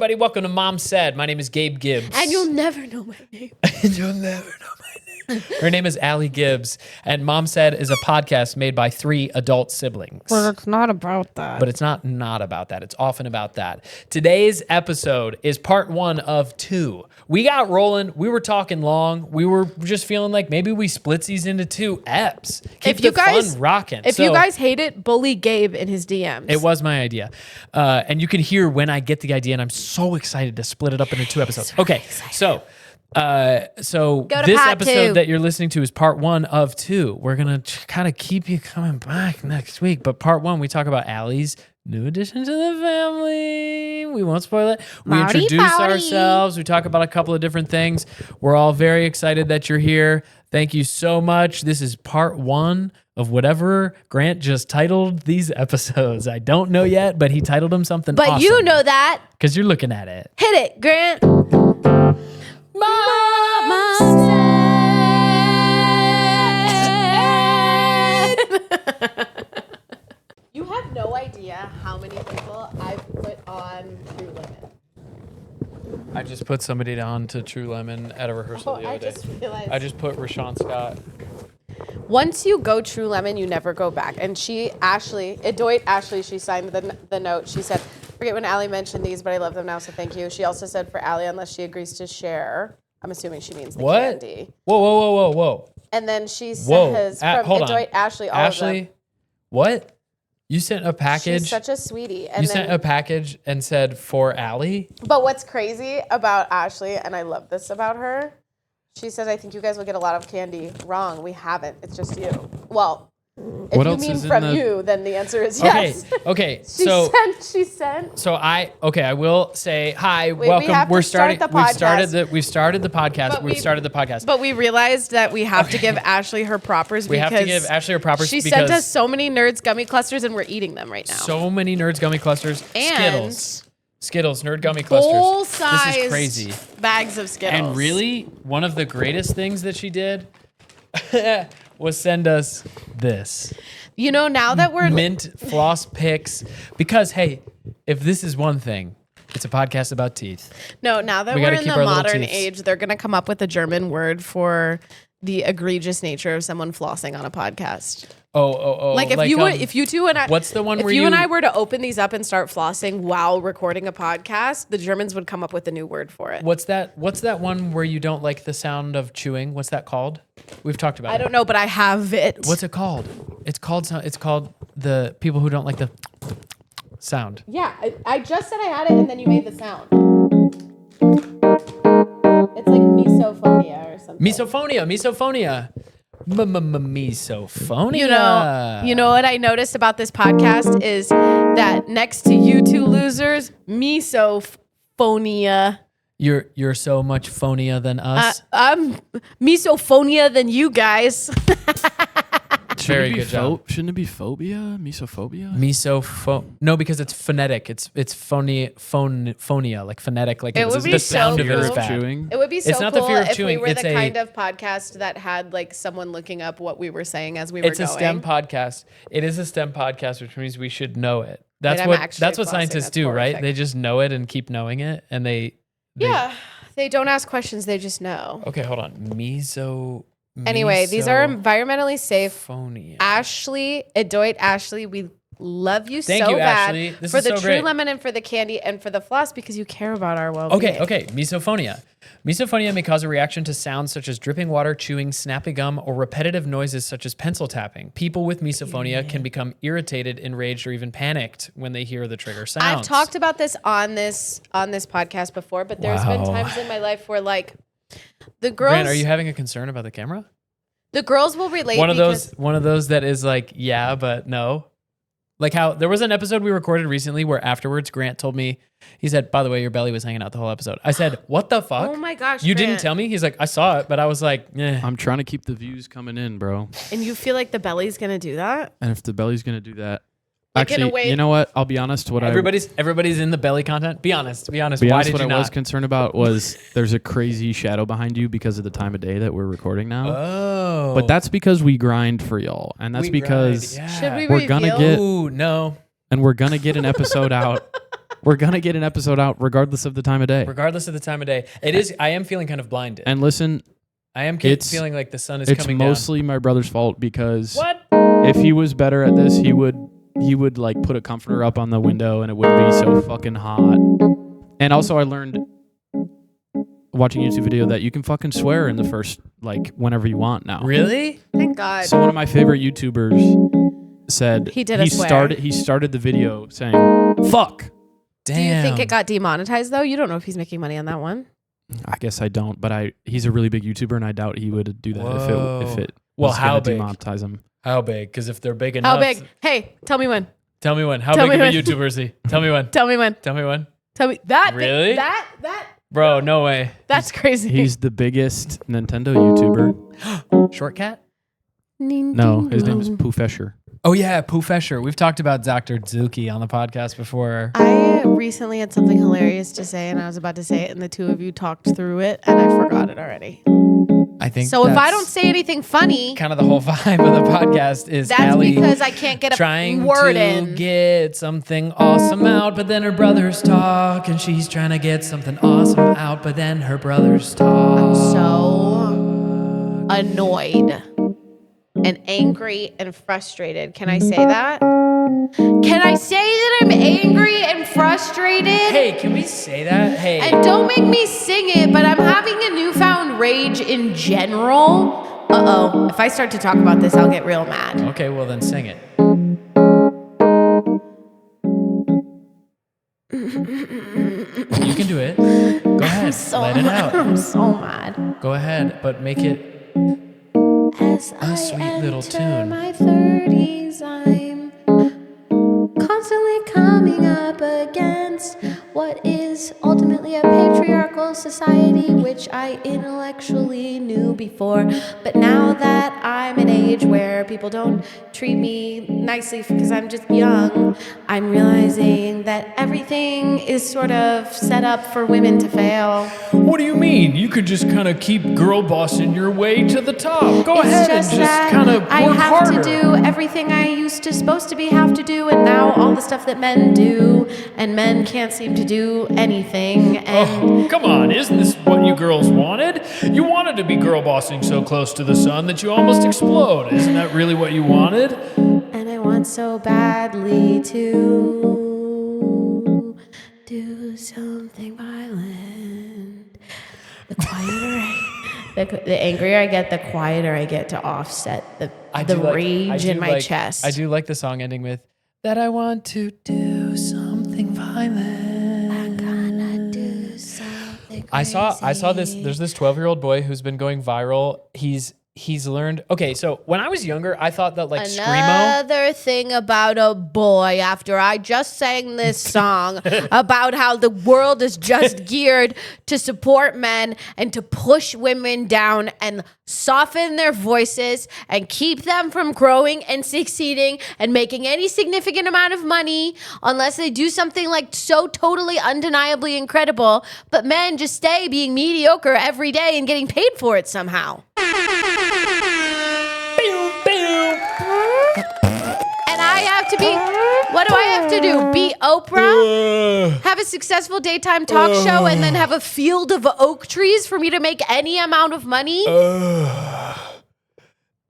everybody. Welcome to Mom Said. My name is Gabe Gibbs. And you'll never know my name. Her name is Allie Gibbs. And Mom Said is a podcast made by 3 adult siblings. Well, it's not about that. But it's not about that. It's often about that. Today's episode is part 1 of 2. We got rolling. We were talking long. We were just feeling like maybe we split these into 2 eps. Keep the fun rocking. If you guys hate it, bully Gabe in his DMs. It was my idea. And you can hear when I get the idea, and I'm so excited to split it up into 2 episodes. Okay, so this episode that you're listening to is part 1 of 2. We're going to kind of keep you coming back next week. But part 1, we talk about Allie's new addition to the family. We won't spoil it. We introduce ourselves. We talk about a couple of different things. We're all very excited that you're here. Thank you so much. This is part 1 of whatever Grant just titled these episodes. I don't know yet, but he titled them something awesome. But you know that. Because you're looking at it. Hit it, Grant. Mama said. You have no idea how many people I've put on True Lemon. I just put somebody down to True Lemon at a rehearsal the other day. I just put Rashawn Scott. Once you go True Lemon, you never go back. And Ashley, she signed the note. She said, forget when Allie mentioned these, but I love them now, so thank you. She also said for Allie, unless she agrees to share. I'm assuming she means the candy. Whoa. And then she says, Ashley, all of them. What? You sent a package? She's such a sweetie. And you sent a package and said for Allie? But what's crazy about Ashley, and I love this about her, she says, I think you guys will get a lot of candy. Wrong, we haven't. It's just you. Well, if you mean from you, then the answer is yes. Okay. She sent. So I will say hi, welcome. We've started the podcast. But we realized that we have to give Ashley her propers. We have to give Ashley her propers. She sent us so many Nerds gummy clusters, and we're eating them right now. So many Nerds gummy clusters. And Skittles, Nerd gummy clusters. Full size. This is crazy. Bags of Skittles. And really, one of the greatest things that she did was send us this. You know, now that we're mint floss picks, because hey, if this is one thing, it's a podcast about teeth. No, now that we're in the modern age, they're gonna come up with a German word for the egregious nature of someone flossing on a podcast. Oh! Like if you two and I, what's the one if where you and I were to open these up and start flossing while recording a podcast, the Germans would come up with a new word for it. What's that one where you don't like the sound of chewing? What's that called? We've talked about it. I don't know, but I have it. What's it called? It's called the people who don't like the sound. Yeah, I just said I had it, and then you made the sound. It's like misophonia or something. Misophonia. Misophonia. You know what I noticed about this podcast is that next to you two losers, misophonia. You're so much phonier than us. I'm misophonia than you guys. Very good job. Shouldn't it be phobia? Misophobia? No, because it's phonetic. It's phonia, like phonetic. Like it would be the sound so of it is cool. bad. Chewing. It would be so it's not cool the fear of if chewing. we were it's the kind of podcast that had like someone looking up what we were saying as we were going. It's a STEM podcast. It is a STEM podcast, which means we should know it. That's what scientists do, right? They just know it and keep knowing it, and they don't ask questions. They just know. Okay, hold on. Anyway, these are environmentally safe. Phonia. Ashley, Ashley, we love you Thank so you, bad Ashley. This for is the so True great. Lemon and for the candy and for the floss because you care about our well-being. Okay. Misophonia. Misophonia may cause a reaction to sounds such as dripping water, chewing, snapping gum, or repetitive noises such as pencil tapping. People with misophonia can become irritated, enraged, or even panicked when they hear the trigger sounds. I've talked about this on this podcast before, but there's been times in my life where like the girls. Grant, are you having a concern about the camera? The girls will relate. One of those that is like, yeah, but no. Like how there was an episode we recorded recently where afterwards Grant told me, he said, by the way, your belly was hanging out the whole episode. I said, what the fuck? Oh my gosh, you Grant. didn't tell me? He's like, I saw it, but I was like, eh. I'm trying to keep the views coming in, bro. And you feel like the belly's going to do that? And if the belly's going to do that, like actually, you know what? I'll be honest. Everybody's in the belly content. Be honest. Why did you not? What I was concerned about was there's a crazy shadow behind you because of the time of day that we're recording now. Oh. But that's because we grind for y'all. And that's because Should we we're going to get... Ooh, no. And we're going to get an episode out We're going to get an episode out regardless of the time of day. Regardless of the time of day. It is. I am feeling kind of blinded. And listen, I am feeling like the sun is coming down. It's mostly my brother's fault because What? if he was better at this, he would like put a comforter up on the window and it wouldn't be so fucking hot. And also I learned watching a YouTube video that you can fucking swear in the first, like, whenever you want now. Really? Thank God. So one of my favorite YouTubers said he started the video saying, fuck. Damn. Do you think it got demonetized though? You don't know if he's making money on that one. I guess I don't, but he's a really big YouTuber and I doubt he would do that if it was how going to big? demonetize him. How big? Because if they're big enough. How big? Hey, tell me when. Tell me when. How big of a YouTuber is he? Tell me when. Tell me when. Tell me when. Tell me that. Really? That. Bro, no way. That's crazy. He's the biggest Nintendo YouTuber. Short Cat? No, his name is Pooh Fesher. Oh yeah, Pooh Fesher. We've talked about Dr. Zuki on the podcast before. I recently had something hilarious to say, and I was about to say it, and the two of you talked through it, and I forgot it already. I think so. If I don't say anything funny, kind of the whole vibe of the podcast is that's Allie because I can't get a trying word to in. get something awesome out, but then her brothers talk, and she's trying to get something awesome out, but then her brothers talk. I'm so annoyed and angry and frustrated. Can I say that? Can I say that I'm angry and frustrated? Hey, can we say that? Hey. And don't make me sing it, but I'm having a newfound rage in general. Uh-oh. If I start to talk about this, I'll get real mad. Okay, well then sing it. You can do it. Go ahead. Let it out. I'm so mad. Go ahead, but make it As a sweet little tune. My 30s, I'm constantly coming up against what is ultimately a patriarchal society, which I intellectually knew before. But now that I'm an age where people don't treat me nicely because I'm just young, I'm realizing that everything is sort of set up for women to fail. What do you mean? You could just kind of keep girl bossing your way to the top. Go ahead and just kind of work I have harder. to do everything I used to supposed to have to do, and now all the stuff that men do, and men can't seem to do anything. And Come on, isn't this what you girls wanted? You wanted to be girl bossing so close to the sun that you almost explode. Isn't that really what you wanted? and I want so badly to do something violent. The quieter the angrier I get, the quieter I get to offset the rage in my chest. I do like the song ending with that I want to do something violent. I'm gonna do something crazy. I saw this. There's this 12-year-old boy who's been going viral. He's learned. Okay, so when I was younger, I thought that like screamo. Another thing about a boy after I just sang this song about how the world is just geared to support men and to push women down and soften their voices and keep them from growing and succeeding and making any significant amount of money unless they do something like so totally undeniably incredible, but men just stay being mediocre every day and getting paid for it somehow. And I have to be, what do I have to do? Be Oprah? Have a successful daytime talk show and then have a field of oak trees for me to make any amount of money?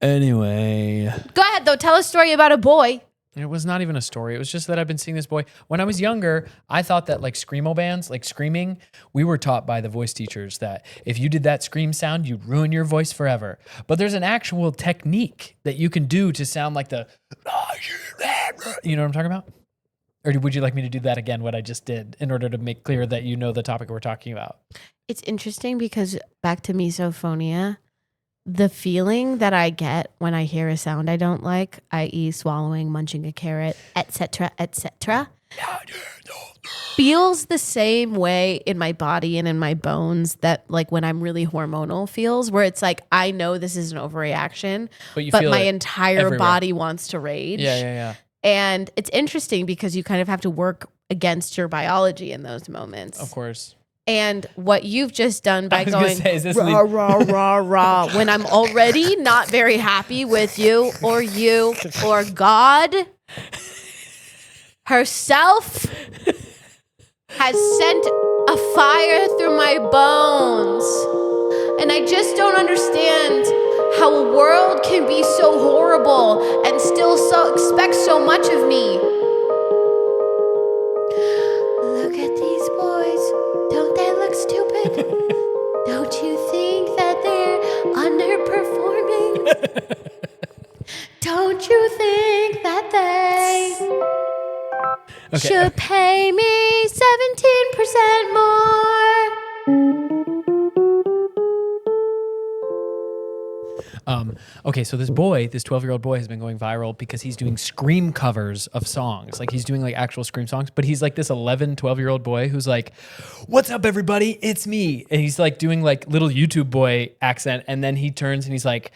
Anyway. Go ahead though, tell a story about a boy. It was not even a story. It was just that I've been seeing this boy. When I was younger, I thought that like screamo bands, like screaming, we were taught by the voice teachers that if you did that scream sound, you'd ruin your voice forever. But there's an actual technique that you can do to sound like the, you know what I'm talking about? Or would you like me to do that again, what I just did, in order to make clear that you know the topic we're talking about? It's interesting because back to misophonia, the feeling that I get when I hear a sound I don't like, i.e. swallowing, munching a carrot, etc., feels the same way in my body and in my bones that like when I'm really hormonal feels, where it's like, I know this is an overreaction, but my entire everywhere. Body wants to rage. Yeah. And it's interesting because you kind of have to work against your biology in those moments. Of course. And what you've just done by going rah, rah, rah, rah, when I'm already not very happy with you or God herself, has sent a fire through my bones. And I just don't understand how a world can be so horrible and still so expect so much of me. Look at these boys. Don't they look stupid? Don't you think that they're underperforming? Don't you think that they should pay me 17% more? Okay, so this 12-year-old boy has been going viral because he's doing scream covers of songs. Like he's doing like actual scream songs, but he's like this 12-year-old boy who's like, "What's up, everybody? It's me." And he's like doing like little YouTube boy accent. And then he turns and he's like,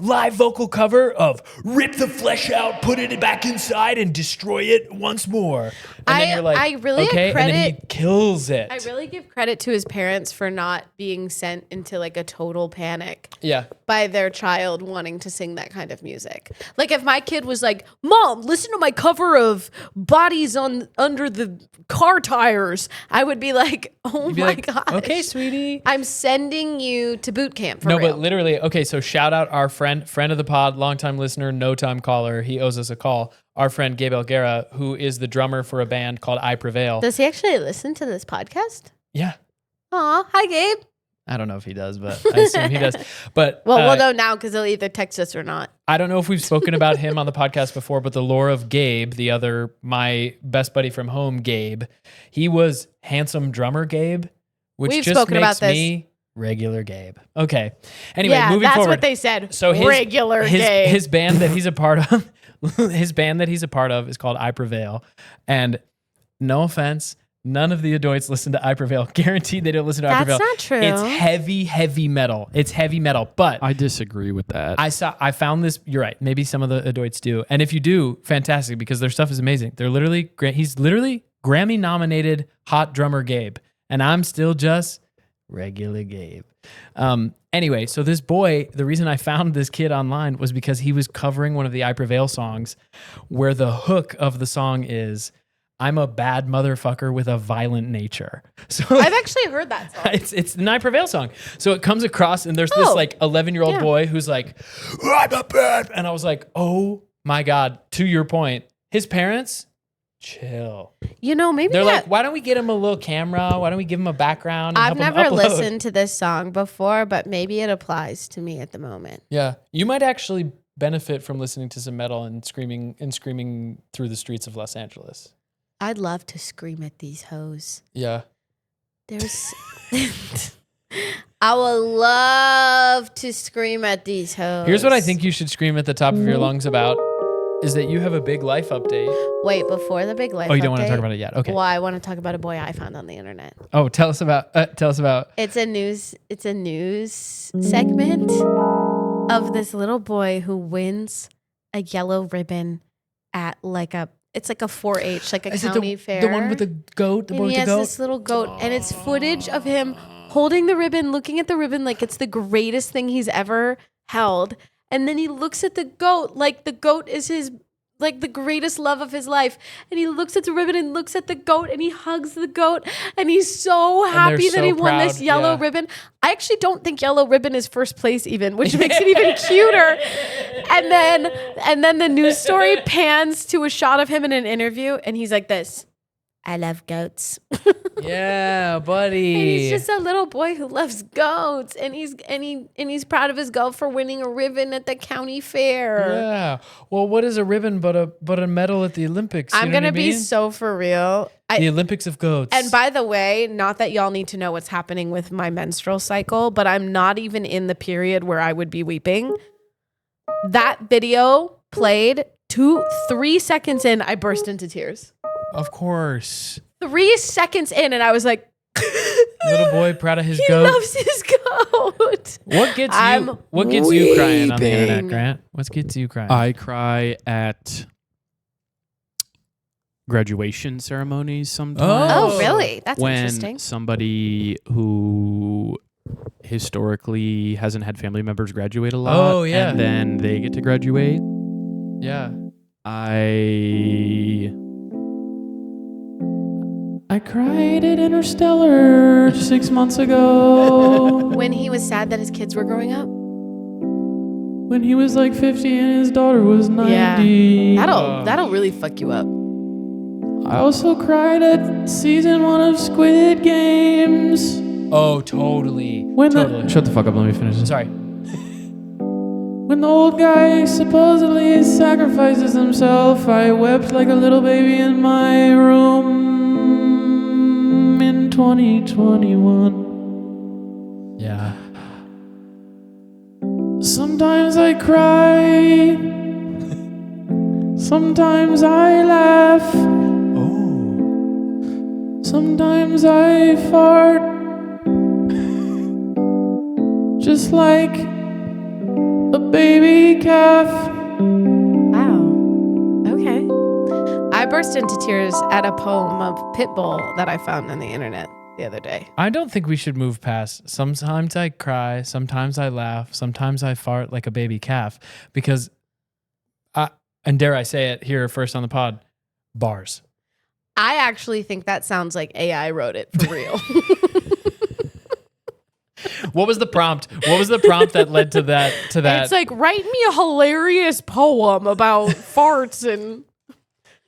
live vocal cover of "Rip the Flesh Out, Put It Back Inside and Destroy It Once More." And then you're like, I really okay, credit, and then he kills it. I really give credit to his parents for not being sent into like a total panic. Yeah. By their child wanting to sing that kind of music. Like if my kid was like, "Mom, listen to my cover of Bodies Under the Car Tires," I would be like, "Oh my gosh. Okay, sweetie. I'm sending you to boot camp for No, real." but literally, okay, so shout out our friend of the pod, longtime listener, no time caller. He owes us a call. Our friend Gabe Elguera, who is the drummer for a band called I Prevail. Does he actually listen to this podcast? Yeah. Aw, hi Gabe. I don't know if he does, but I assume he does. But Well, we'll know now because he'll either text us or not. I don't know if we've spoken about him on the podcast before, but the lore of Gabe, my best buddy from home, Gabe, he was handsome drummer Gabe, which We've just spoken makes about this. me regular Gabe. Okay. Anyway, Yeah, moving that's forward. what they said. So Regular Gabe. his band that he's a part of, is called I Prevail. And no offense, none of the adults listen to I Prevail. Guaranteed they don't listen to I Prevail. That's not true. It's heavy metal. It's heavy metal. But I disagree with that. I found this. You're right. Maybe some of the adults do. And if you do, fantastic, because their stuff is amazing. He's literally Grammy nominated hot drummer Gabe. And I'm still just regular Gabe. Anyway, so this boy, the reason I found this kid online was because he was covering one of the I Prevail songs where the hook of the song is, "I'm a bad motherfucker with a violent nature." So I've actually heard that song. it's the I Prevail song. So it comes across and there's this like 11-year-old boy who's like, "I'm a bad," and I was like, oh my God, to your point, his parents, chill. You know, maybe They're like, why don't we get him a little camera? Why don't we give him a background? And I've help him never upload? listened to this song before, but maybe it applies to me at the moment. Yeah, you might actually benefit from listening to some metal and screaming through the streets of Los Angeles. I'd love to scream at these hoes. Yeah. There's I would love to scream at these hoes. Here's what I think you should scream at the top of your lungs about is that you have a big life update. Wait, before the big life Oh, you don't want to update? talk about it yet? Okay. Well, I want to talk about a boy I found on the internet. Oh, tell us about. It's a news segment of this little boy who wins a yellow ribbon at it's like a 4-H, like a Is it county fair. the one with the goat? The boy And with he the has goat? this little goat, and it's footage of him holding the ribbon, looking at the ribbon like it's the greatest thing he's ever held. And then he looks at the goat like the goat is his, like the greatest love of his life. And he looks at the ribbon and looks at the goat and he hugs the goat. And he's so happy that he won this yellow ribbon. I actually don't think yellow ribbon is first place even, which makes it even cuter. And then the news story pans to a shot of him in an interview and he's like this, "I love goats." Yeah, buddy. And he's just a little boy who loves goats, and he's proud of his goat for winning a ribbon at the county fair. Yeah. Well, what is a ribbon but a medal at the Olympics? You I'm know gonna what I be mean? so for real. The Olympics of goats. And by the way, not that y'all need to know what's happening with my menstrual cycle, but I'm not even in the period where I would be weeping. That video played 3 seconds in, I burst into tears. Of course. 3 seconds in, and I was like, Little boy proud of his he goat. loves his goat. What gets you crying on the internet, Grant? What gets you crying? I cry at graduation ceremonies sometimes. Oh, really? That's when interesting. somebody who historically hasn't had family members graduate a lot. Oh, yeah. And then they get to graduate. Yeah. I I cried at Interstellar 6 months ago. When he was sad that his kids were growing up. When he was like 50 and his daughter was 90. Yeah. That'll really fuck you up. I also cried at season 1 of Squid Games. Oh, totally. Shut the fuck up, let me finish this. Sorry. When the old guy supposedly sacrifices himself, I wept like a little baby in my room in 2021. Yeah. Sometimes I cry. Sometimes I laugh. Oh. Sometimes I fart. Just like a baby calf. Wow. Okay. I burst into tears at a poem of Pitbull that I found on the internet the other day. I don't think we should move past sometimes I cry, sometimes I laugh, sometimes I fart like a baby calf, because and dare I say it here first on the pod, bars. I actually think that sounds like AI wrote it for real. What was the prompt? What was the prompt that led to that? It's like, write me a hilarious poem about farts and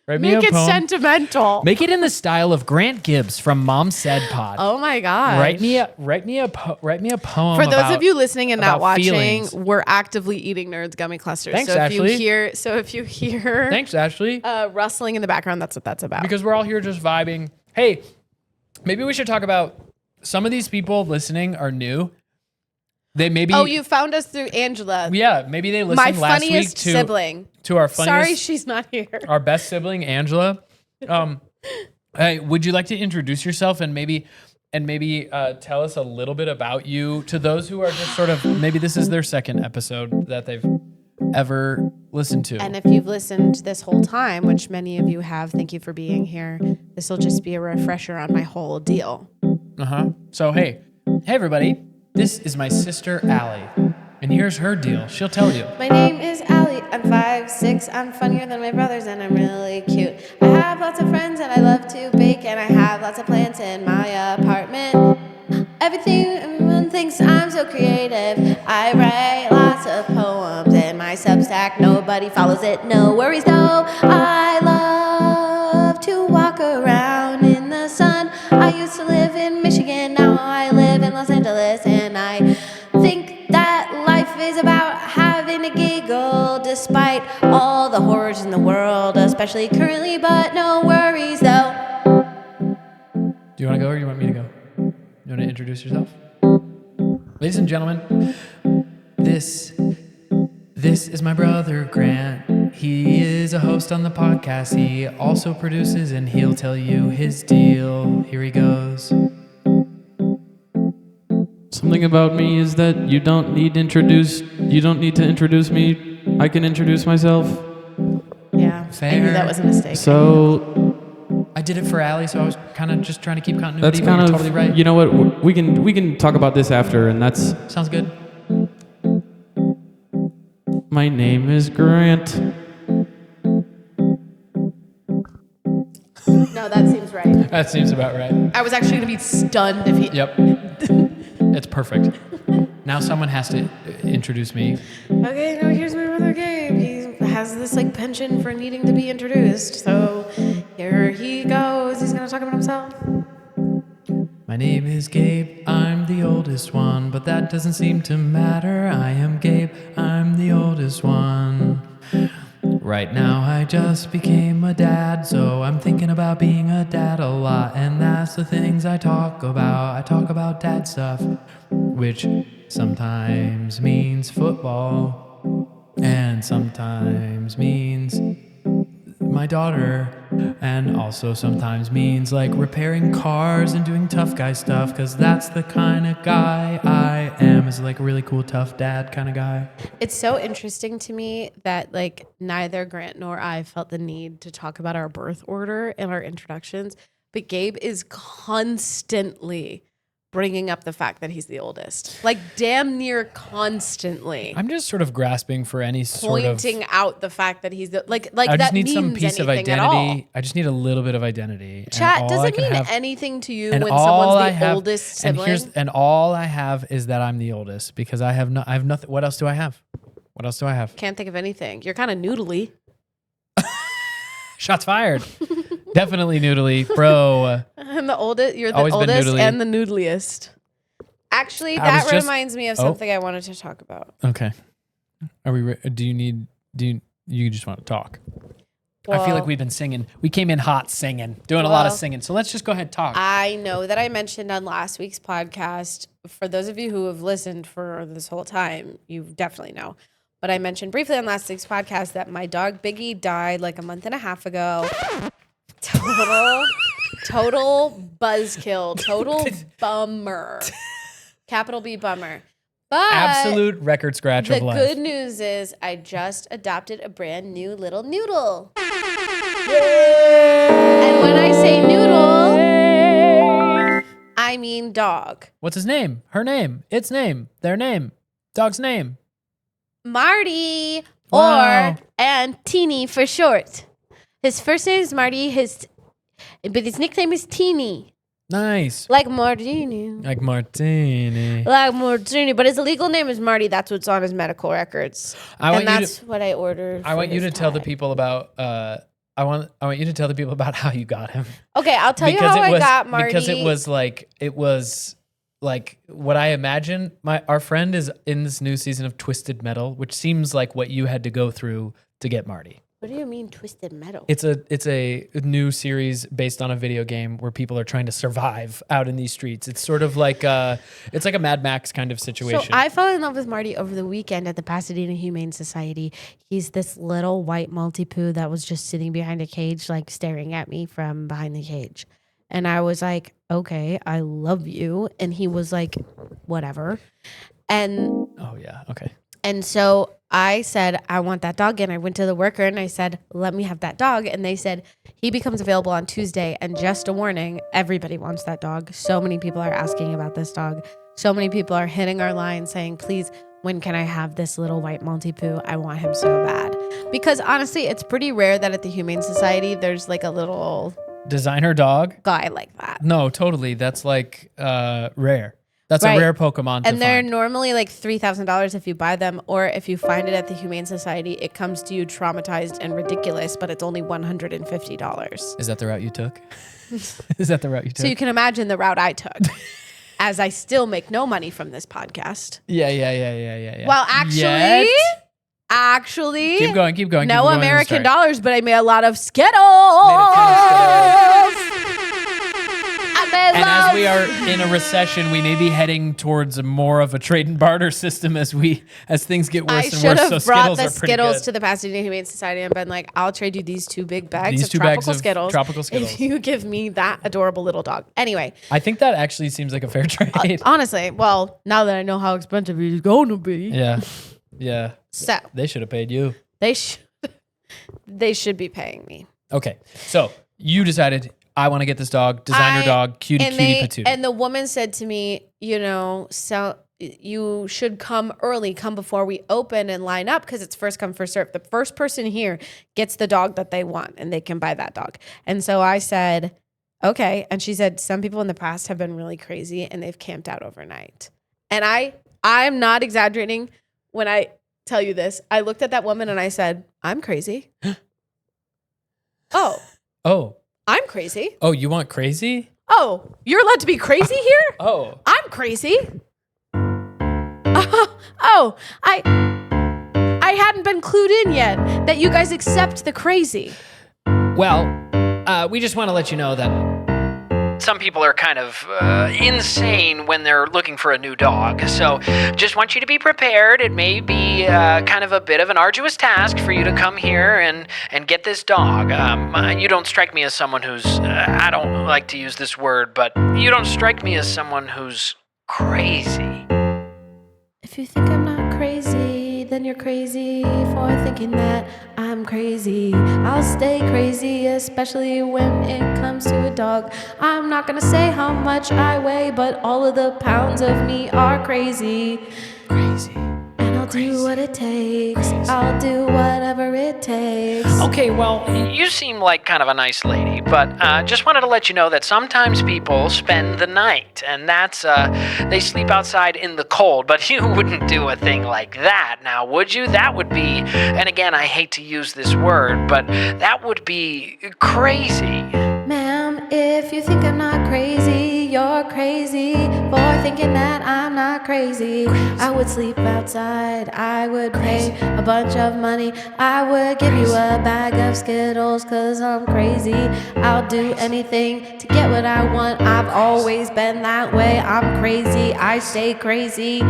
make it sentimental. Make it in the style of Grant Gibbs from Mom Said Pod. Oh my god! Write me a poem. For those of you listening and not watching, feelings. We're actively eating Nerds gummy clusters. Thanks, so Ashley. If you hear Thanks, Ashley. Rustling in the background, that's what that's about. Because we're all here just vibing. Hey, maybe we should talk about some of these people listening are new. They maybe. Oh, you found us through Angela. Yeah, maybe they listened my last week funniest to sibling. To our funniest. Sorry, she's not here. Our best sibling, Angela. Hey, would you like to introduce yourself and maybe tell us a little bit about you to those who are just sort of maybe this is their second episode that they've ever listened to. And if you've listened this whole time, which many of you have, thank you for being here. This will just be a refresher on my whole deal. So hey everybody, this is my sister Allie, and here's her deal. She'll tell you. My name is Allie. I'm 5'6". I'm funnier than my brothers, and I'm really cute. I have lots of friends, and I love to bake, and I have lots of plants in my apartment. Everyone thinks I'm so creative. I write lots of poems in my Substack. Nobody follows it. No worries, though. I love to walk around in the sun. I used to live in Michigan. Now I live in Los Angeles, and I think that life is about having a giggle despite all the horrors in the world, especially currently, but no worries though. Do you want to go or you want me to go? You want to introduce yourself? Ladies and gentlemen, this is my brother Grant. He is a host on the podcast. He also produces and he'll tell you his deal. Here he goes. Something about me is that you don't need to introduce me. I can introduce myself. Yeah, Fair. I knew that was a mistake. So I did it for Allie, so I was kind of just trying to keep continuity. that's kind but of you're totally right. You know what? We can talk about this after, and that's. Sounds good. My name is Grant. No, that seems right. That seems about right. I was actually going to be stunned if he... Yep. It's perfect. Now someone has to introduce me. Okay, now here's my brother Gabe. He has this like penchant for needing to be introduced. So here he goes. He's going to talk about himself. My name is Gabe. I'm the oldest one, but that doesn't seem to matter. I am Gabe. I'm the oldest one. Right now I just became a dad, so I'm thinking about being a dad a lot, and that's the things I talk about. I talk about dad stuff, which sometimes means football, and sometimes means my daughter, and also sometimes means like repairing cars and doing tough guy stuff, because that's the kind of guy I am, is like a really cool tough dad kind of guy. It's so interesting to me that like neither Grant nor I felt the need to talk about our birth order in our introductions, but Gabe is constantly bringing up the fact that he's the oldest. Like damn near constantly. I'm just sort of grasping for any sort of pointing out the fact that he's the like I that just need means some piece of anything at all. identity. I just need a little bit of identity. Chat, And does all I it can mean have- anything to you and when all someone's I the have- oldest sibling? And all I have is that I'm the oldest because I have nothing. What else do I have? What else do I have? Can't think of anything. You're kind of noodly. Shots fired. Definitely noodly, bro. I'm the oldest. You're the Always been oldest noodly. and the noodliest. Actually, I that was just- reminds me of something I wanted to talk about. Okay. Are we? You just want to talk? I feel Well, like we've been singing. We came in hot singing, doing a lot of Well, singing. So let's just go ahead and talk. I know that I mentioned on last week's podcast, for those of you who have listened for this whole time, you definitely know. But I mentioned briefly on last week's podcast that my dog Biggie died like a month and a half ago. Total buzzkill, total bummer. Capital B bummer. But Absolute record scratch the of life. good news is I just adopted a brand new little noodle. And when I say noodle, I mean dog. What's his name? Her name. Its name. Their name. Dog's name. Marty, Wow. and Teeny for short. His first name is Marty, but his nickname is Teeny. Nice. Like Martini. Like Martini. Like Martini, but his legal name is Marty. That's what's on his medical records. I That's what I ordered. I want you to his tell the tag. people about. I want you to tell the people about how you got him. Okay, I'll tell you how I got Marty. Because it was like what I imagine. Our friend is in this new season of Twisted Metal, which seems like what you had to go through to get Marty. What do you mean Twisted Metal? It's a new series based on a video game where people are trying to survive out in these streets. It's sort of like it's like a Mad Max kind of situation. So I fell in love with Marty over the weekend at the Pasadena Humane Society. He's this little white Maltipoo that was just sitting behind a cage, like staring at me from behind the cage. And I was like, okay, I love you. And he was like, whatever. And Oh yeah, okay. And so I said, I want that dog. And I went to the worker and I said, let me have that dog. And they said, he becomes available on Tuesday. And just a warning, everybody wants that dog. So many people are asking about this dog. So many people are hitting our line saying, please, when can I have this little white Maltipoo? I want him so bad. Because honestly, it's pretty rare that at the Humane Society, there's like a little Designer dog? guy like that. No, totally. That's like rare. That's Right. a rare Pokemon to And they're find. normally like $3,000 if you buy them, or if you find it at the Humane Society, it comes to you traumatized and ridiculous, but it's only $150. Is that the route you took? Is that the route you took? So you can imagine the route I took, as I still make no money from this podcast. Yeah. Well, Yet? actually, Keep going. no keep going, American start. dollars, but I made a lot of Skittles. And as we are in a recession, we may be heading towards more of a trade and barter system as things get I worse and should worse. have So brought Skittles the are pretty Skittles good. to the Pasadena Humane Society and been like, I'll trade you these 2 big bags These of 2 tropical bags of Skittles. tropical Skittles. If you give me that adorable little dog. Anyway, I think that actually seems like a fair trade. honestly, well, now that I know how expensive it's going to be, Yeah. so They should have paid you. they should be paying me. Okay. So you decided I want to get this dog, designer dog, cutie patootie. And the woman said to me, so you should come early, come before we open and line up because it's first come, first serve. The first person here gets the dog that they want and they can buy that dog. And so I said, okay. And she said, some people in the past have been really crazy and they've camped out overnight. And I'm not exaggerating when I tell you this. I looked at that woman and I said, I'm crazy. Oh, I'm crazy. you want crazy? Oh, you're allowed to be crazy here? Oh. I'm crazy. I hadn't been clued in yet that you guys accept the crazy. Well, we just want to let you know that some people are kind of insane when they're looking for a new dog. So just want you to be prepared. It may be kind of a bit of an arduous task for you to come here and get this dog. You don't strike me as someone who's, I don't like to use this word, but you don't strike me as someone who's crazy. If you think I'm not crazy, then you're crazy for thinking that I'm crazy. I'll stay crazy, especially when it comes to a dog. I'm not gonna say how much I weigh, but all of the pounds of me are crazy. Crazy. And I'll do what it takes. I'll do whatever it takes. Okay, well, you seem like kind of a nice lady, but just wanted to let you know that sometimes people spend the night, and that's, they sleep outside in the cold, but you wouldn't do a thing like that, now would you? That would be, and again, I hate to use this word, but that would be crazy. Ma'am, if you think I'm not crazy, you're crazy for thinking that I'm not crazy. I would sleep outside, I would pay a bunch of money, I would give you a bag of Skittles, cause I'm crazy. I'll do anything to get what I want, I've always been that way. I'm crazy, I stay crazy.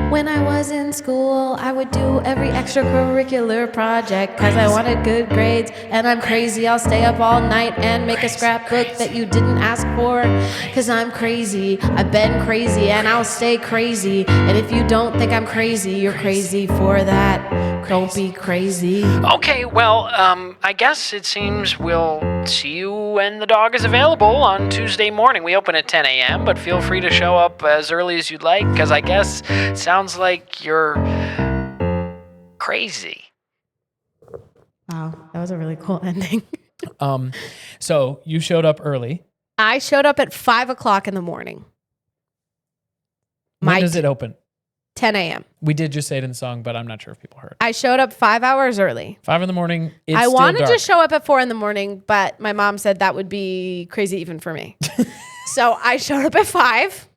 When I was in school, I would do every extracurricular project cause I wanted good grades, and I'm crazy. I'll stay up all night and make a scrapbook that you didn't ask for cause I'm crazy. I've been crazy and I'll stay crazy. And if you don't think I'm crazy, you're crazy for that. Don't be crazy. Okay, well, I guess it seems we'll see you when the dog is available on Tuesday morning. We open at 10 a.m., but feel free to show up as early as you'd like, because I guess it sounds like you're crazy. Wow, that was a really cool ending. So you showed up early. I showed up at 5 o'clock in the morning. When does it open? 10 a.m. We did just say it in the song, but I'm not sure if people heard. I showed up 5 hours early. 5 in the morning. It's I still wanted dark. to show up at 4 in the morning, but my mom said that would be crazy even for me. So I showed up at 5.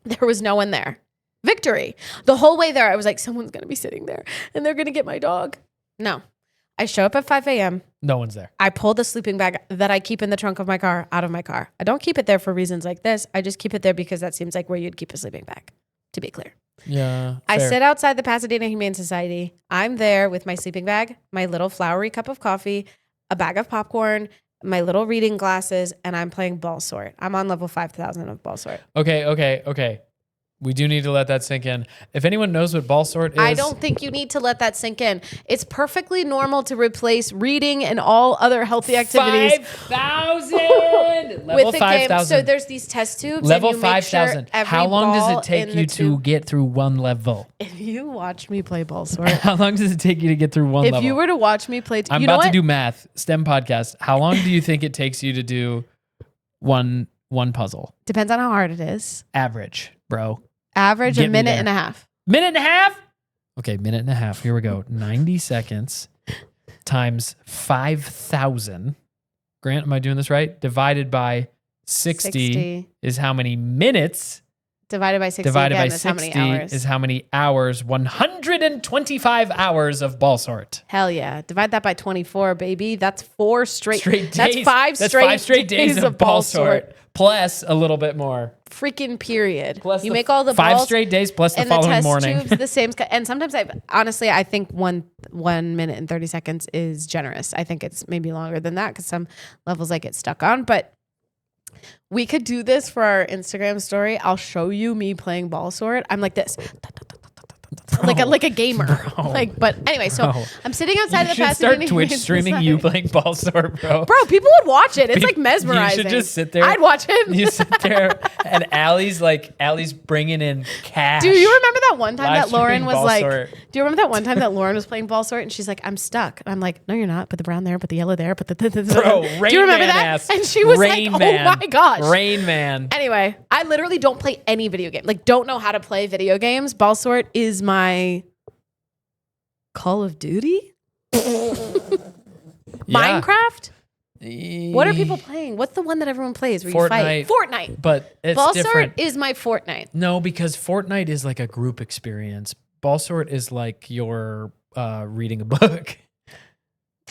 There was no one there. Victory. The whole way there, I was like, someone's going to be sitting there and they're going to get my dog. No. I show up at 5 a.m. No one's there. I pull the sleeping bag that I keep in the trunk of my car out of my car. I don't keep it there for reasons like this. I just keep it there because that seems like where you'd keep a sleeping bag, to be clear. Yeah. I fair. sit outside the Pasadena Humane Society. I'm there with my sleeping bag, my little flowery cup of coffee, a bag of popcorn, my little reading glasses, and I'm playing ball sort. I'm on level 5,000 of ball sort. Okay. We do need to let that sink in. If anyone knows what ball sort is. I don't think you need to let that sink in. It's perfectly normal to replace reading and all other healthy activities 5,000! Level with the game. 5,000. So there's these test tubes. Level and you make sure 5,000. every How long does ball it take in the you to tube- get through one level? If you watch me play ball sort. How long does it take you to get through one level? If you were to watch me play, I'm you know about to what? do math. STEM podcast. How long do you think it takes you to do one puzzle? Depends on how hard it is. Average, bro. Average Get a me minute there. and a half. Minute and a half? Okay, minute and a half. Here we go. 90 seconds times 5,000. Grant, am I doing this right? Divided by 60 is how many minutes? Divided by 60 Divided again by is how 60 many hours. is how many hours? 125 hours of ball sort. Hell yeah. Divide that by 24, baby. That's 4 straight Days. That's 5 That's straight, 5 straight days of ball sort. Plus a little bit more. Freaking period. Plus you the make all the 5 balls straight days plus the and following the test morning. tubes the same. And sometimes I think one minute and 30 seconds is generous. I think it's maybe longer than that because some levels I get stuck on. But we could do this for our Instagram story. I'll show you me playing ball sort. I'm like this. Like a gamer. Like, but anyway, so Bro. I'm sitting outside You of the should Pasadena start Twitch Humane streaming Society. you playing ball sort, bro. Bro, people would watch it. It's like mesmerizing. You should just sit there. I'd watch it. You sit there, and Allie's bringing in cash. Do you remember that one time Live that Lauren streaming was ball like, sort. do you remember that one time that Lauren was playing ball sort and she's like, I'm stuck. And I'm like, no, you're not. Put the brown there, put the yellow there, put the... Bro, do you remember Rain that? Man ass. And she was Rain like, Man. oh my gosh. Rain Man. Anyway, I literally don't play any video game. Like, don't know how to play video games. Ball sort is my Call of Duty? Minecraft? What are people playing? What's the one that everyone plays where you fight? Fortnite. But it's Ball different. sort is my Fortnite. No, because Fortnite is like a group experience. Ball sort is like you're reading a book.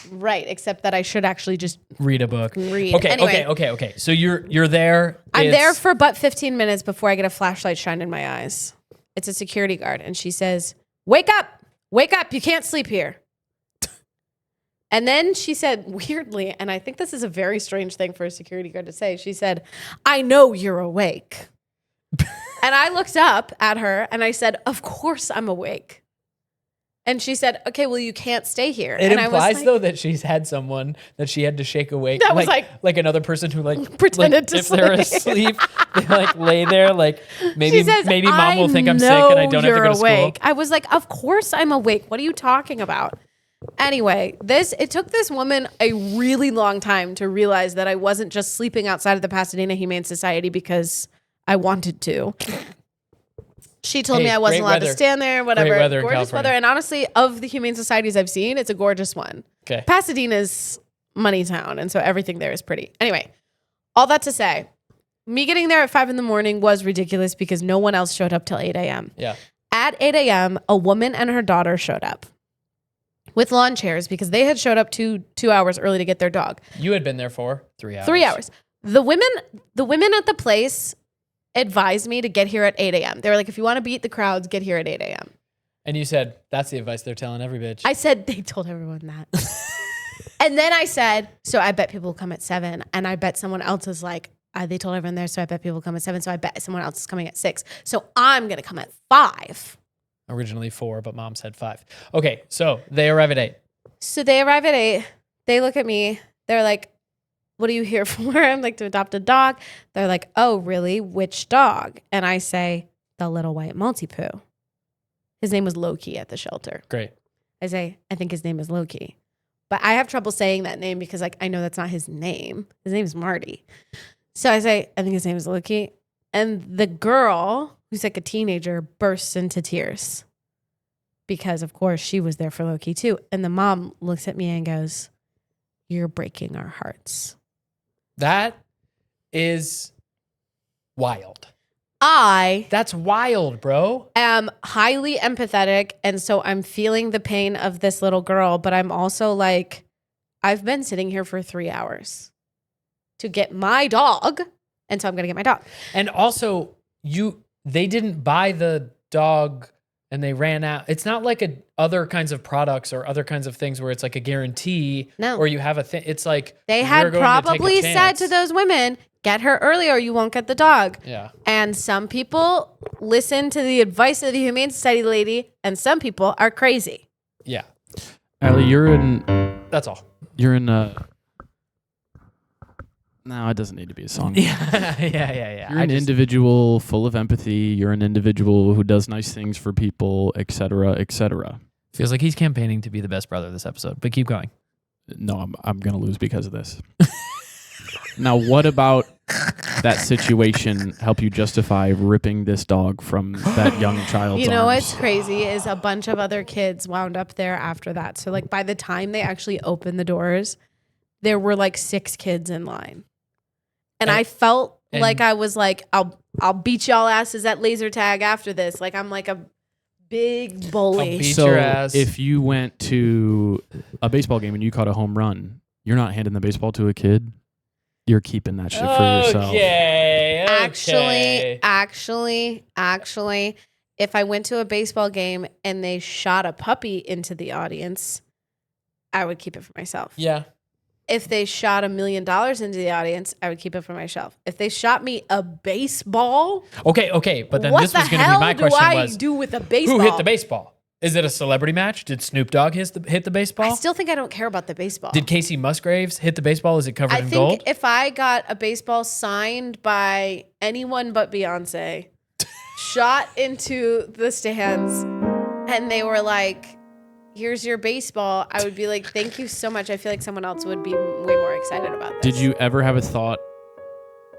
Right, except that I should actually just Read a book. read. Okay, Anyway, okay. So you're there. I'm It's- there for but 15 minutes before I get a flashlight shined in my eyes. It's a security guard, and she says, wake up, you can't sleep here. And then she said, weirdly, and I think this is a very strange thing for a security guard to say, she said, I know you're awake. And I looked up at her and I said, of course I'm awake. And she said, okay, well, you can't stay here. It and implies I was like, though that she's had someone that she had to shake awake. That was like another person who like pretended to if they're asleep, they like lay there like maybe she says, mom will think I'm sick and I don't have to go to awake. school. I was like, of course I'm awake. What are you talking about? Anyway, it took this woman a really long time to realize that I wasn't just sleeping outside of the Pasadena Humane Society because I wanted to. She told me I wasn't allowed to stand there, whatever. Great weather in gorgeous California. weather. And honestly, of the humane societies I've seen, it's a gorgeous one. Okay. Pasadena's money town, and so everything there is pretty. Anyway, all that to say, me getting there at 5 a.m. was ridiculous because no one else showed up till 8 a.m. Yeah. At 8 a.m., a woman and her daughter showed up with lawn chairs because they had showed up 2 hours early to get their dog. You had been there for 3 hours. 3 hours. The women at the place advised me to get here at 8 a.m. They were like, if you want to beat the crowds, get here at 8 a.m. And you said, that's the advice they're telling every bitch. I said, they told everyone that. And then I said, so I bet people will come at 7. And I bet someone else is like, they told everyone there, so I bet people will come at 7. So I bet someone else is coming at 6. So I'm going to come at 5. Originally 4, but mom said 5. Okay, so they arrive at 8. So they arrive at 8. They look at me. They're like, what are you here for? I'm like, to adopt a dog. They're like, oh, really? Which dog? And I say, the little white Maltipoo. His name was Loki at the shelter. Great. I say, I think his name is Loki. But I have trouble saying that name because like I know that's not his name. His name is Marty. So I say, I think his name is Loki. And the girl, who's like a teenager, bursts into tears. Because of course she was there for Loki too. And the mom looks at me and goes, you're breaking our hearts. That is wild. That's wild, bro. Am highly empathetic. And so I'm feeling the pain of this little girl, but I'm also like, I've been sitting here for 3 hours to get my dog. And so I'm going to get my dog. And also they didn't buy the dog and they ran out. It's not like other kinds of products or other kinds of things where it's like a guarantee or you have a thing. It's like they had probably said to those women, get her early or you won't get the dog. Yeah. And some people listen to the advice of the Humane Society lady and some people are crazy. Yeah. Allie, that's all. You're in no, it doesn't need to be a song. Yeah. You're an individual full of empathy. You're an individual who does nice things for people, etc., etc. Feels like he's campaigning to be the best brother this episode, but keep going. No, I'm going to lose because of this. Now, what about that situation help you justify ripping this dog from that young child's You know arms? what's crazy is a bunch of other kids wound up there after that. So like by the time they actually opened the doors, there were like 6 kids in line. And I felt like I was like, I'll beat y'all asses at laser tag after this. Like I'm like a big bully. I'll beat so your ass. If you went to a baseball game and you caught a home run, you're not handing the baseball to a kid. You're keeping that shit for yourself. Okay. Actually, if I went to a baseball game and they shot a puppy into the audience, I would keep it for myself. Yeah. If they shot $1 million into the audience, I would keep it for myself. If they shot me a baseball, okay, but then what this was the going to be my hell do question I was, do with a baseball? who hit the baseball? Is it a celebrity match? Did Snoop Dogg hit the baseball? I still think I don't care about the baseball. Did Casey Musgraves hit the baseball? Is it covered in gold? I think if I got a baseball signed by anyone but Beyonce, shot into the stands, and they were like, here's your baseball, I would be like, thank you so much. I feel like someone else would be way more excited about this. Did you ever have a thought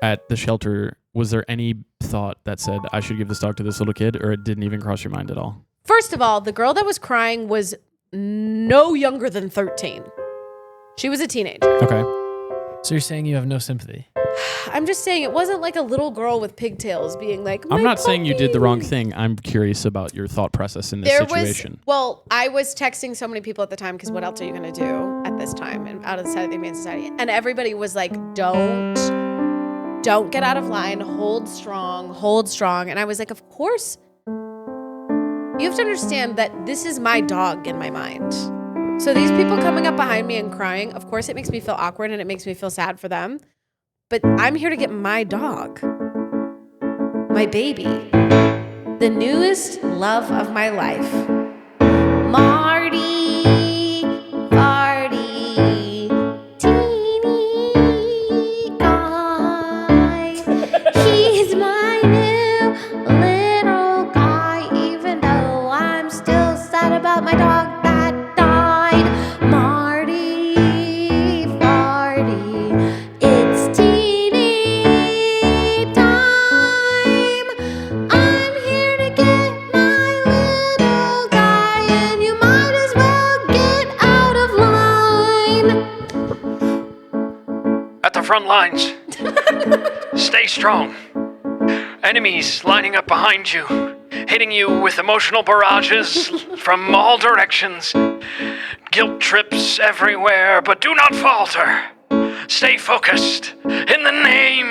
at the shelter? Was there any thought that said, I should give this dog to this little kid, or it didn't even cross your mind at all? First of all, the girl that was crying was no younger than 13. She was a teenager. Okay. So you're saying you have no sympathy? I'm just saying it wasn't like a little girl with pigtails being like, I'm not saying you did the wrong puppy. thing. I'm curious about your thought process in this situation. I was texting so many people at the time because what else are you going to do at this time and out of the side of the Humane Society? And everybody was like, don't get out of line. Hold strong. And I was like, of course. You have to understand that this is my dog in my mind. So these people coming up behind me and crying, of course it makes me feel awkward and it makes me feel sad for them. But I'm here to get my dog, my baby, the newest love of my life, little guy, even though I'm still sad about my dog that died. Marty, farty, it's teeny time. I'm here to get my little guy, and you might as well get out of line. At the front lines. Stay strong. Enemies lining up behind you, hitting you with emotional barrages from all directions. Guilt trips everywhere, but do not falter. Stay focused in the name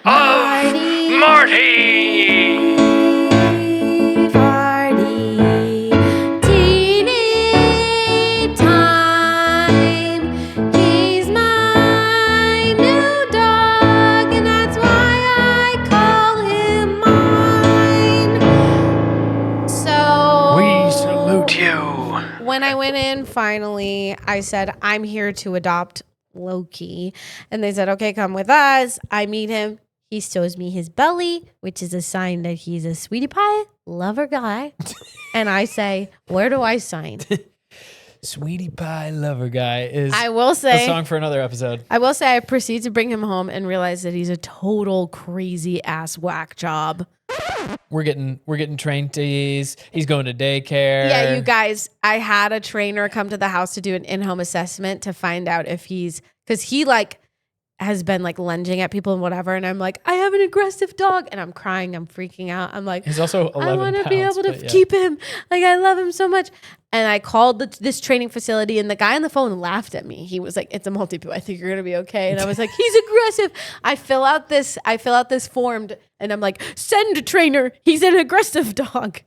of Marty. Farty, teeny time. He's my new dog, and that's why I call him mine. So We salute you. When I went in, finally, I said, I'm here to adopt Loki. And they said, okay, come with us. I meet him. He shows me his belly, which is a sign that he's a sweetie pie lover guy. And I say, where do I sign? Sweetie Pie Lover Guy is I will a say, song for another episode. I will say I proceed to bring him home and realize that he's a total crazy ass whack job. We're getting trained tease. He's going to daycare. Yeah, you guys, I had a trainer come to the house to do an in-home assessment to find out if because he has been lunging at people and whatever. And I'm like, I have an aggressive dog. And I'm crying. I'm freaking out. I'm like, He's also 11 I want to be pounds, able to but yeah. keep him. I love him so much. And I called this training facility, and the guy on the phone laughed at me. He was like, it's a multi-poo. I think you're going to be okay. And I was like, he's aggressive. I fill out this form, and I'm like, send a trainer. He's an aggressive dog.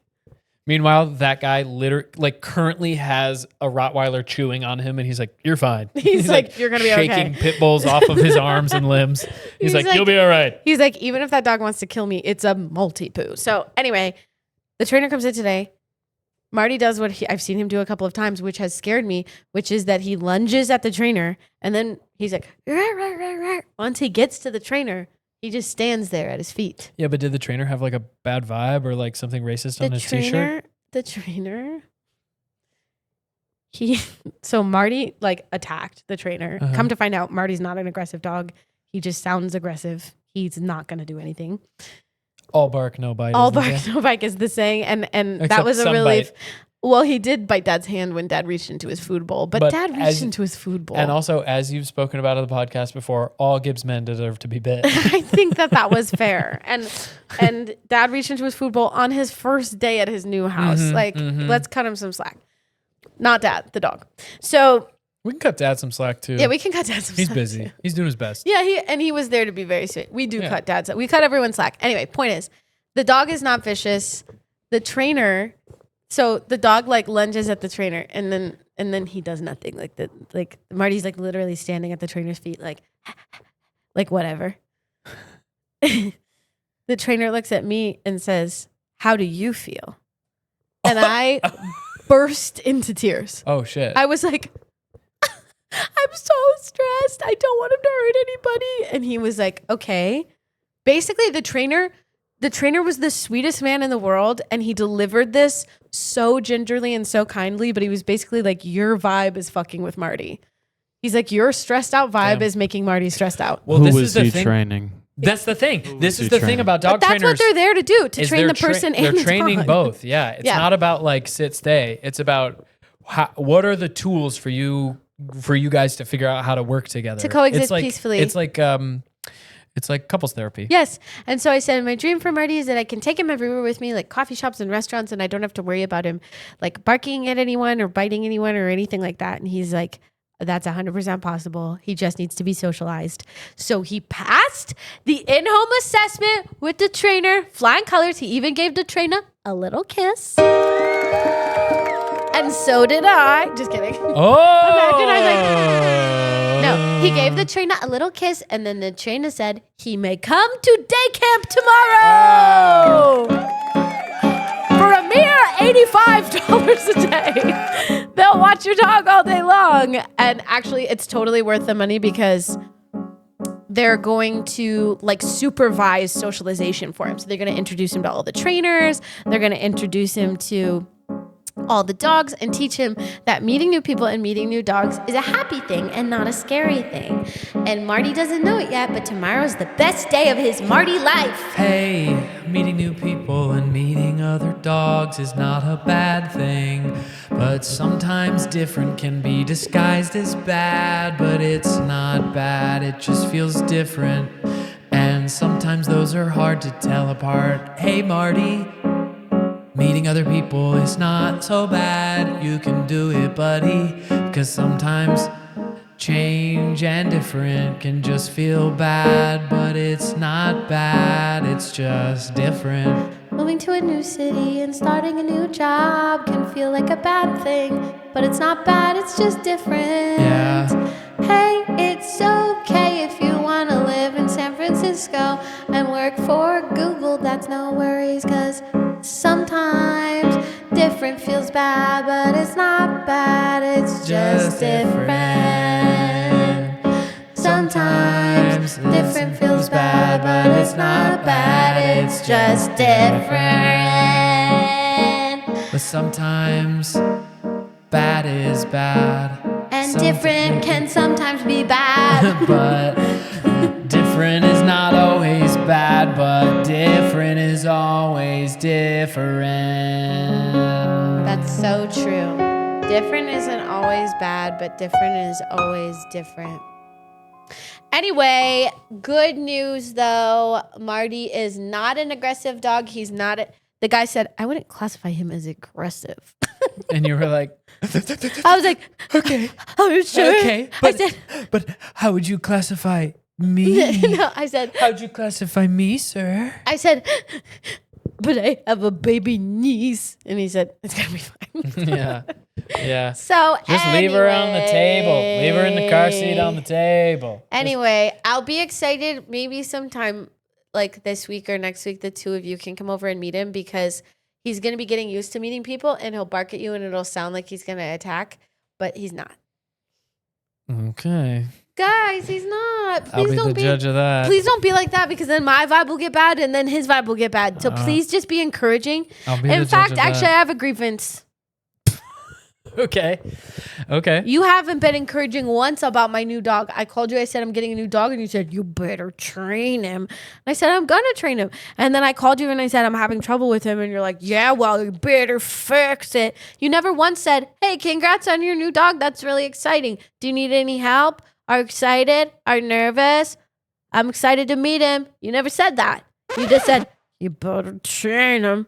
Meanwhile, that guy literally currently has a Rottweiler chewing on him, and he's like, "You're fine." He's like, "You're gonna be okay." Shaking pit bulls off of his arms and limbs. He's like, "You'll be all right." He's like, even if that dog wants to kill me, it's a multi-poo. So anyway, the trainer comes in today. Marty does what I've seen him do a couple of times, which has scared me, which is that he lunges at the trainer, and then he's like, "Rah, rah, rah, rah." Once he gets to the trainer, he just stands there at his feet. Yeah, but did the trainer have a bad vibe or something racist on his t-shirt? The trainer, so Marty attacked the trainer. Uh-huh. Come to find out, Marty's not an aggressive dog. He just sounds aggressive. He's not going to do anything. All bark, no bite. All isn't bark, it? no bite is the saying. And that Except was a some relief. bite. Well, he did bite Dad's hand when Dad reached into his food bowl, but Dad reached into his food bowl. And also, as you've spoken about on the podcast before, all Gibbs men deserve to be bit. I think that was fair. And Dad reached into his food bowl on his first day at his new house. Let's cut him some slack. Not Dad, the dog. So We can cut Dad some slack too. yeah, we can cut Dad some He's slack. busy. Too. He's doing his best. Yeah, he was there to be very sweet. We do Yeah. cut Dad slack. We cut everyone slack. Anyway, point is, the dog is not vicious. The trainer, so the dog lunges at the trainer, and then he does nothing. Marty's literally standing at the trainer's feet, like whatever. The trainer looks at me and says, "How do you feel?" And I burst into tears. Oh shit. I was like, I'm so stressed. I don't want him to hurt anybody. And he was like, okay. Basically, the trainer was the sweetest man in the world, and he delivered this so gingerly and so kindly, but he was basically like, your vibe is fucking with Marty. He's like, your stressed out vibe is making Marty stressed out. Well, Who this was is the he thing. training? That's the thing. This is he the thing training? about dog But that's trainers. what they're there to do, to is train they're the person and they're the training dog. both. Yeah. It's Yeah. not about sit, stay. It's about what are the tools for you guys to figure out how to work together. To coexist It's peacefully. It's like couples therapy. Yes. And so I said, my dream for Marty is that I can take him everywhere with me, like coffee shops and restaurants, and I don't have to worry about him barking at anyone or biting anyone or anything like that. And he's like, that's 100% possible. He just needs to be socialized. So he passed the in-home assessment with the trainer, flying colors. He even gave the trainer a little kiss. And so did I. Just kidding. Oh. Imagine I No, he gave the trainer a little kiss, and then the trainer said he may come to day camp tomorrow for a mere $85 a day. They'll watch your dog all day long. And actually, it's totally worth the money because they're going to like supervise socialization for him. So they're going to introduce him to all the trainers. They're going to introduce him to all the dogs and teach him that meeting new people and meeting new dogs is a happy thing and not a scary thing. And Marty doesn't know it yet, but tomorrow's the best day of his Marty life. Hey, meeting new people and meeting other dogs is not a bad thing. But sometimes different can be disguised as bad, but it's not bad, it just feels different. And sometimes those are hard to tell apart. Hey, Marty, meeting other people is not so bad. You can do it, buddy. Because sometimes change and different can just feel bad. But it's not bad, it's just different. Moving to a new city and starting a new job can feel like a bad thing. But it's not bad, it's just different. Yeah. Hey, it's okay if you want to live in San Francisco and work for Google. That's no worries, because sometimes different feels bad, but it's not bad, it's just different. Sometimes different feels bad, but it's not bad, it's just different. But sometimes bad is bad. And different can sometimes be bad. But different is not always bad, but different is always different. That's so true. Different isn't always bad, but different is always different. Anyway, good news though. Marty is not an aggressive dog. He's not the guy said, I wouldn't classify him as aggressive. And you were like, I was like, okay, I'm sure. okay, but how would you classify me? No, I said, How'd you classify me, sir? I said, but I have a baby niece. And he said, it's going to be fine. Yeah. Yeah. So Just leave her on the table. Leave her in the car seat on the table. Anyway, I'll be excited maybe sometime like this week or next week, the two of you can come over and meet him, because he's going to be getting used to meeting people and he'll bark at you and it'll sound like he's going to attack, but he's not. Okay. Guys, he's not. I'll be the judge of that. Please don't be like that, because then my vibe will get bad and then his vibe will get bad. So please just be encouraging. I'll be In the fact, judge of actually, I that. have a grievance. Okay. Okay. You haven't been encouraging once about my new dog. I called you. I said, I'm getting a new dog. And you said, you better train him. And I said, I'm going to train him. And then I called you and I said, I'm having trouble with him. And you're like, yeah, well, you better fix it. You never once said, hey, congrats on your new dog. That's really exciting. Do you need any help? Are you excited? Are you nervous? I'm excited to meet him. You never said that. You just said, you better train him.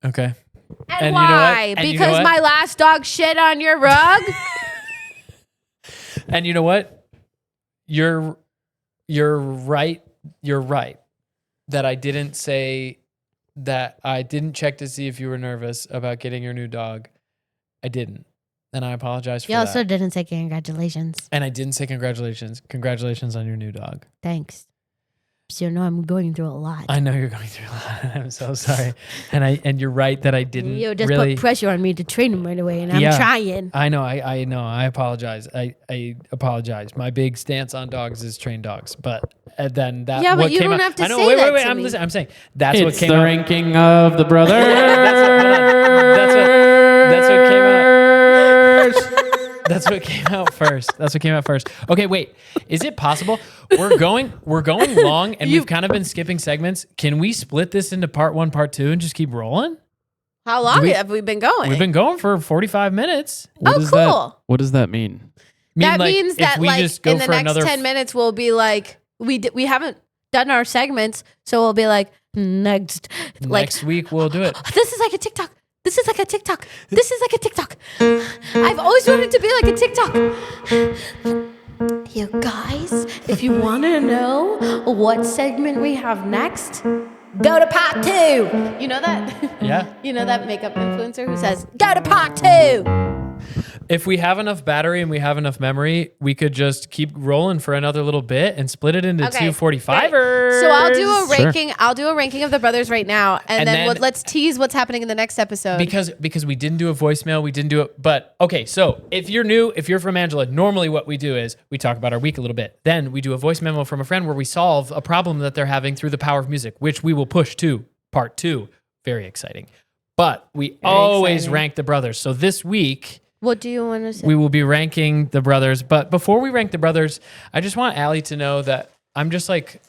Okay. And you know what? why? And you know Because what? my last dog shit on your rug? And you know what? You're right. You're right that I didn't say that. I didn't check to see if you were nervous about getting your new dog. I didn't. And I apologize for You that. also didn't say congratulations. And I didn't say congratulations. Congratulations on your new dog. Thanks. So you know I'm going through a lot. I know you're going through a lot. I'm so sorry. And you're right that I didn't You just really put pressure on me to train him right away, and I'm Yeah. trying. I know. I know. I apologize. I apologize. My big stance on dogs is train dogs. But then that. Yeah, but what you came don't out, have to I know. say Wait, that wait. to I'm me. listening. I'm saying that's what It's came the out. ranking of the brothers. That's what came out. That's what came out first. That's what came out first. Okay, wait. Is it possible we're going long and we've kind of been skipping segments? Can we split this into part 1, part 2, and just keep rolling? How long have we been going? We've been going for 45 minutes. What Oh, does cool. That, what does that mean? That like, means if that we like just go in the for next another 10 minutes we'll be like we haven't done our segments, so we'll be like next week we'll do it. This is like a TikTok. This is like a TikTok. This is like a TikTok. I've always wanted to be like a TikTok. You guys, if you want to know what segment we have next, go to part 2. You know that? Yeah. You know that makeup influencer who says, go to part 2. If we have enough battery and we have enough memory, we could just keep rolling for another little bit and split it into Okay, two 45ers. So I'll do a Sure. ranking. I'll do a ranking of the brothers right now, and then, then- let's tease what's happening in the next episode. because we didn't do a voicemail, we didn't do it. But okay, so if you're new, if you're from Angela, normally what we do is we talk about our week a little bit. Then we do a voice memo from a friend where we solve a problem that they're having through the power of music, which we will push to part 2. Very exciting. But we always exciting. rank the brothers. So this week what do you want to say? we will be ranking the brothers. But before we rank the brothers, I just want Allie to know that I'm just like,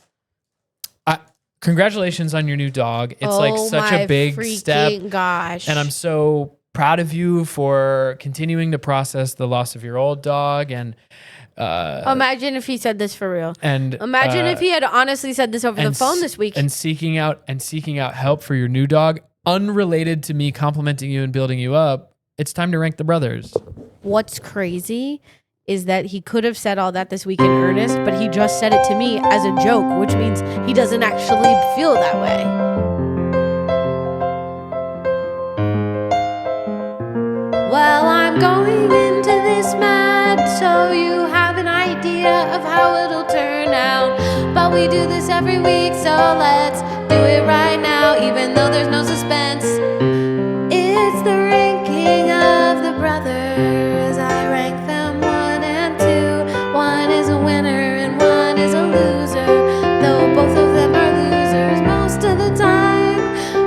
congratulations on your new dog. It's like such a big step. Gosh. And I'm so proud of you for continuing to process the loss of your old dog. And imagine if he said this for real. and Imagine if he had honestly said this over the phone this week. and seeking out help for your new dog, unrelated to me complimenting you and building you up. It's time to rank the brothers. What's crazy is that he could have said all that this week in earnest, but he just said it to me as a joke, which means he doesn't actually feel that way. Well, I'm going into this mad, so you have an idea of how it'll turn out. But we do this every week, so let's do it right now, even though there's no suspense. It's the ranking of the brothers. I rank them 1 and 2. One is a winner and one is a loser, though both of them are losers most of the time.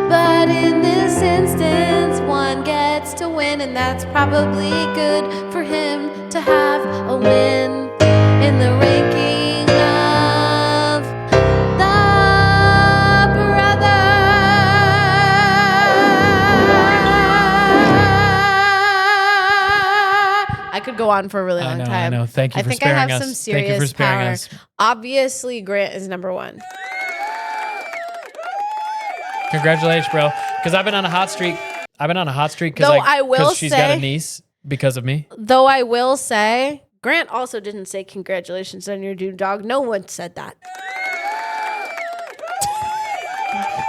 But in this instance, one gets to win, and that's probably good for him to have a win in the ranking of the I could go on for a really long time. I know. Thank you I for think I sparing have us. some serious Thank you for sparing power. us. Obviously, Grant is number 1. Congratulations, bro. Because I've been on a hot streak. Because Though I will she's got a say- niece because of me. Though I will say, Grant also didn't say congratulations on your new dog. No one said that.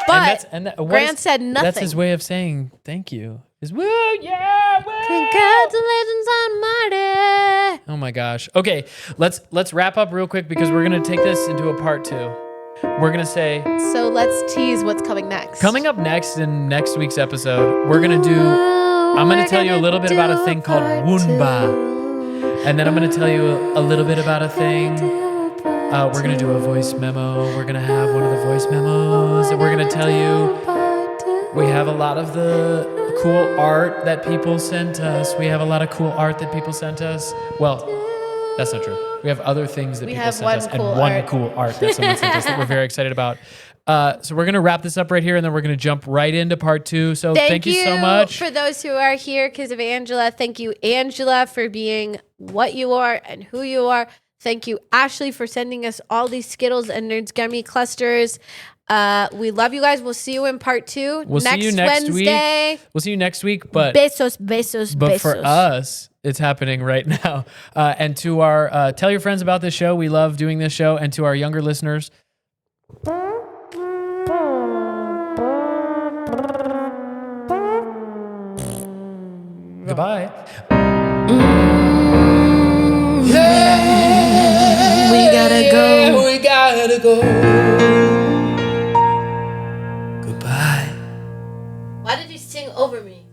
But Grant said nothing. That's his way of saying thank you. Is woo, yeah, woo. Congratulations on Marty. Oh my gosh. Okay, let's wrap up real quick because we're gonna take this into a part 2. We're gonna say So let's tease what's coming next. coming up next in next week's episode, we're gonna do. I'm gonna tell you a little bit about a thing called wuhnbaaaa, and then I'm gonna tell you a little bit about a thing. We're gonna do a voice memo. We're gonna have one of the voice memos, and we're gonna tell you we have a lot of the cool art that people sent us. Well, that's not true. We have other things that people have sent one us, cool and one art. cool art that someone sent us that we're very excited about. So we're gonna wrap this up right here, and then we're gonna jump right into part 2. So thank you so much. for those who are here because of Angela. Thank you, Angela, for being what you are and who you are. Thank you, Ashley, for sending us all these Skittles and Nerds Gummy clusters. We love you guys. We'll see you in part 2 We'll see you next Wednesday. week. We'll see you next week, but Besos, besos, but besos. for us, it's happening right now. And to our tell your friends about this show. We love doing this show, and to our younger listeners. Goodbye. We gotta go. We gotta go. Goodbye. Why did you sing over me?